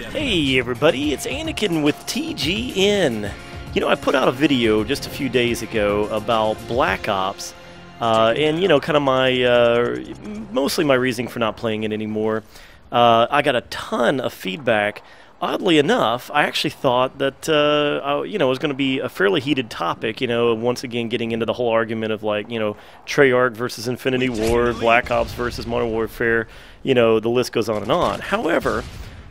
Hey everybody, it's Anakinnnn with TGN. You know, I put out a video just a few days ago about Black Ops, and you know, kind of my, mostly my reasoning for not playing it anymore. I got a ton of feedback. Oddly enough, I actually thought that, you know, it was going to be a fairly heated topic, you know, once again getting into the whole argument of, like, you know, Treyarch versus Infinity Ward, Black Ops versus Modern Warfare, you know, the list goes on and on. However,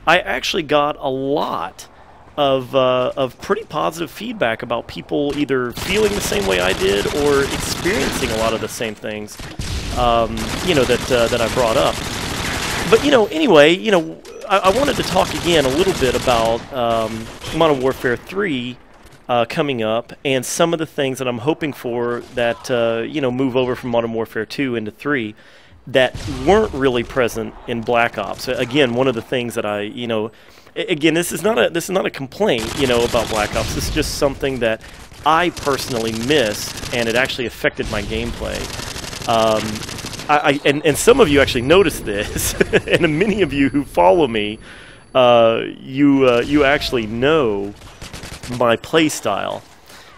I actually got a lot of pretty positive feedback about people either feeling the same way I did or experiencing a lot of the same things, you know, that I brought up. But, you know, anyway, you know, I wanted to talk again a little bit about Modern Warfare 3 coming up and some of the things that I'm hoping for that, you know, move over from Modern Warfare 2 into 3 that weren't really present in Black Ops. Again, one of the things that I, you know, again, this is not a complaint, you know, about Black Ops. This is just something that I personally missed, and it actually affected my gameplay. And some of you actually noticed this, and many of you who follow me, you actually know my play style.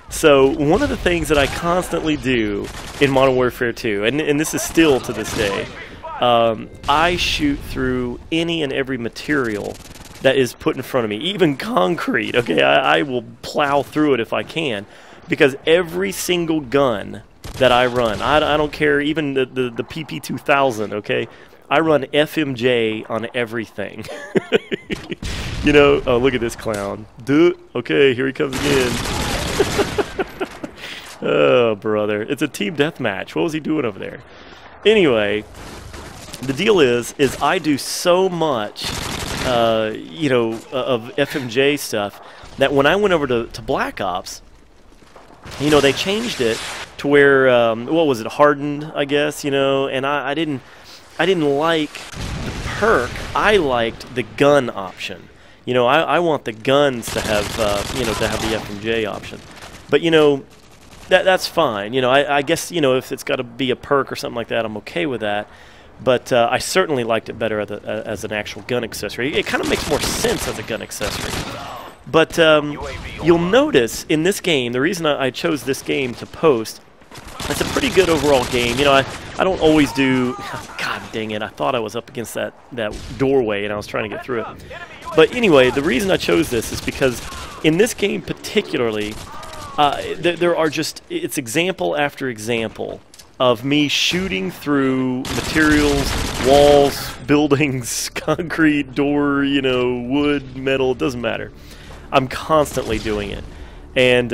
So one of the things that I constantly do in Modern Warfare 2, and this is still to this day, I shoot through any and every material that is put in front of me, even concrete. Okay, I will plow through it if I can, because every single gun that I run, I don't care, even the PP2000, okay, I run FMJ on everything. You know, oh, look at this clown. Dude, okay, here he comes again. Oh, brother. It's a Team Deathmatch. What was he doing over there? Anyway, the deal is I do so much, you know, of FMJ stuff that when I went over to Black Ops, you know, they changed it to where, what was it, hardened, I guess, you know, and I didn't like the perk. I liked the gun option. You know, I want the guns to have, you know, to have the FMJ option. But, you know, that's fine. You know, I guess, you know, if it's got to be a perk or something like that, I'm okay with that. But I certainly liked it better as an actual gun accessory. It kind of makes more sense as a gun accessory. But you'll notice in this game, the reason I chose this game to post, it's a pretty good overall game. You know, I don't always do... God dang it, I thought I was up against that doorway and I was trying to get through it. But anyway, the reason I chose this is because in this game particularly, there are just... It's example after example of me shooting through materials, walls, buildings, concrete, door, you know, wood, metal, it doesn't matter. I'm constantly doing it. And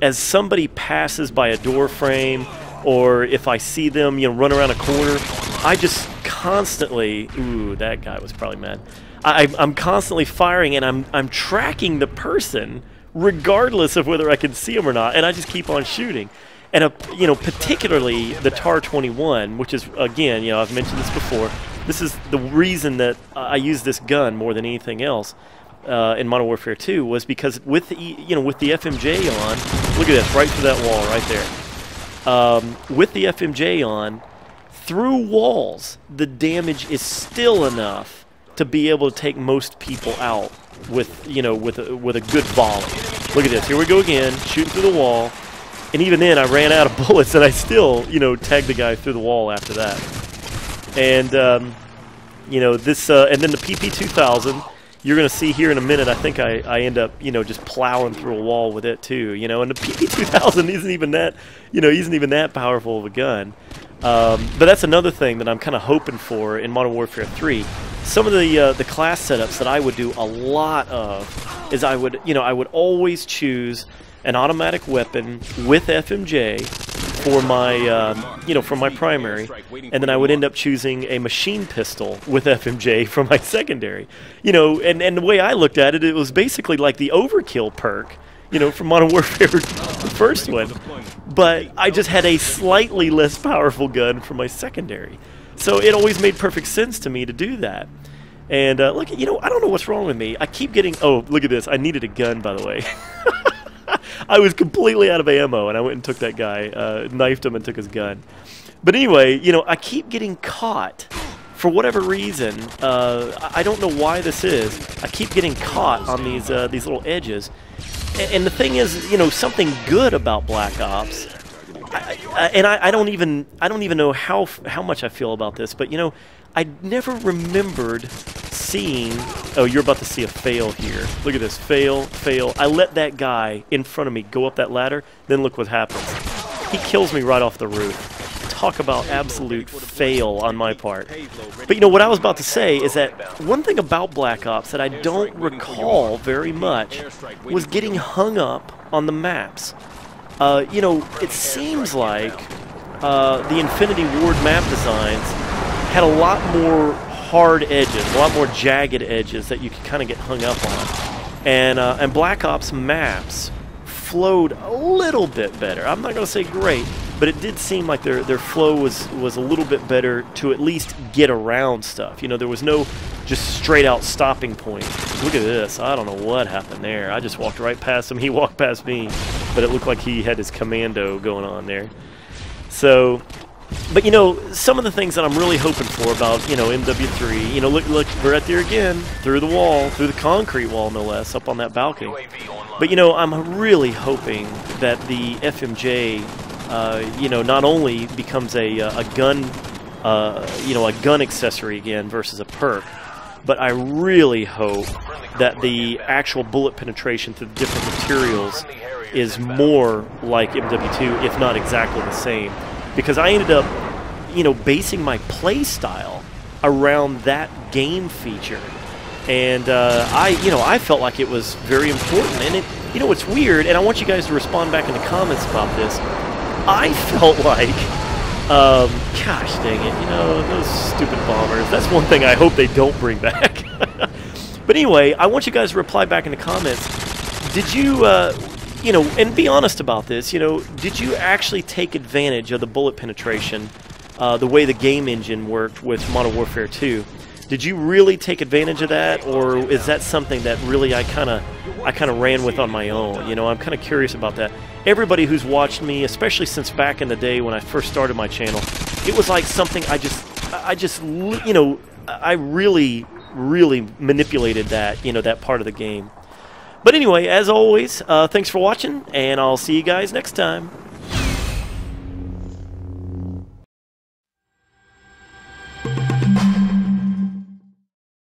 as somebody passes by a door frame, or if I see them, you know, run around a corner, I just constantly... Ooh, that guy was probably mad. I'm constantly firing, and I'm tracking the person, regardless of whether I can see them or not, and I just keep on shooting. And, you know, particularly the TAR-21, which is, again, you know, I've mentioned this before, this is the reason that I use this gun more than anything else in Modern Warfare 2, was because with the, you know, with the FMJ on, look at this, right through that wall right there. With the FMJ on, through walls, the damage is still enough to be able to take most people out with, you know, with a good volley. Look at this, here we go again, shooting through the wall. And even then, I ran out of bullets, and I still, you know, tagged the guy through the wall after that. And, you know, this, and then the PP2000, you're going to see here in a minute, I think I end up, you know, just plowing through a wall with it, too, you know. And the PP2000 isn't even that, you know, isn't even that powerful of a gun. But that's another thing that I'm kind of hoping for in Modern Warfare 3. Some of the class setups that I would do a lot of is I would always choose an automatic weapon with FMJ for my, you know, for my primary, and then I would end up choosing a machine pistol with FMJ for my secondary. You know, and the way I looked at it, it was basically like the overkill perk, you know, from Modern Warfare, the first one, but I just had a slightly less powerful gun for my secondary. So it always made perfect sense to me to do that. And look, you know, I don't know what's wrong with me. I keep getting, oh, look at this. I needed a gun, by the way. I was completely out of ammo, and I went and took that guy, knifed him, and took his gun. But anyway, you know, I keep getting caught. For whatever reason, I don't know why this is. I keep getting caught on these little edges. And the thing is, you know, something good about Black Ops, I don't even know how much I feel about this, but you know, I never remembered seeing. Oh, you're about to see a fail here. Look at this, fail. I let that guy in front of me go up that ladder. Then look what happens. He kills me right off the roof. Talk about absolute fail on my part. But you know what I was about to say is that one thing about Black Ops that I don't recall very much was getting hung up on the maps. You know, it seems like the Infinity Ward map designs had a lot more hard edges, a lot more jagged edges that you could kind of get hung up on. And Black Ops maps flowed a little bit better. I'm not going to say great, but it did seem like their flow was a little bit better to at least get around stuff. You know, there was no just straight out stopping point. Look at this. I don't know what happened there. I just walked right past him. He walked past me, but it looked like he had his commando going on there. So, but you know, some of the things that I'm really hoping for about, you know, MW3, you know, look, we're right there again, through the wall, through the concrete wall, no less, up on that balcony. But you know, I'm really hoping that the FMJ, you know, not only becomes a gun, you know, a gun accessory again versus a perk, but I really hope that the actual bullet penetration through the different materials is more like MW2, if not exactly the same. Because I ended up, you know, basing my play style around that game feature. And you know, I felt like it was very important. And it, you know, it's weird, and I want you guys to respond back in the comments about this. I felt like, gosh dang it, you know, those stupid bombers. That's one thing I hope they don't bring back. But anyway, I want you guys to reply back in the comments. Did you, you know, and be honest about this, you know, did you actually take advantage of the bullet penetration, the way the game engine worked with Modern Warfare 2? Did you really take advantage of that, or is that something that really I kind of ran with on my own? You know, I'm kind of curious about that. Everybody who's watched me, especially since back in the day when I first started my channel, it was like something I just, you know, I really manipulated that, you know, that part of the game. But anyway, as always, thanks for watching, and I'll see you guys next time.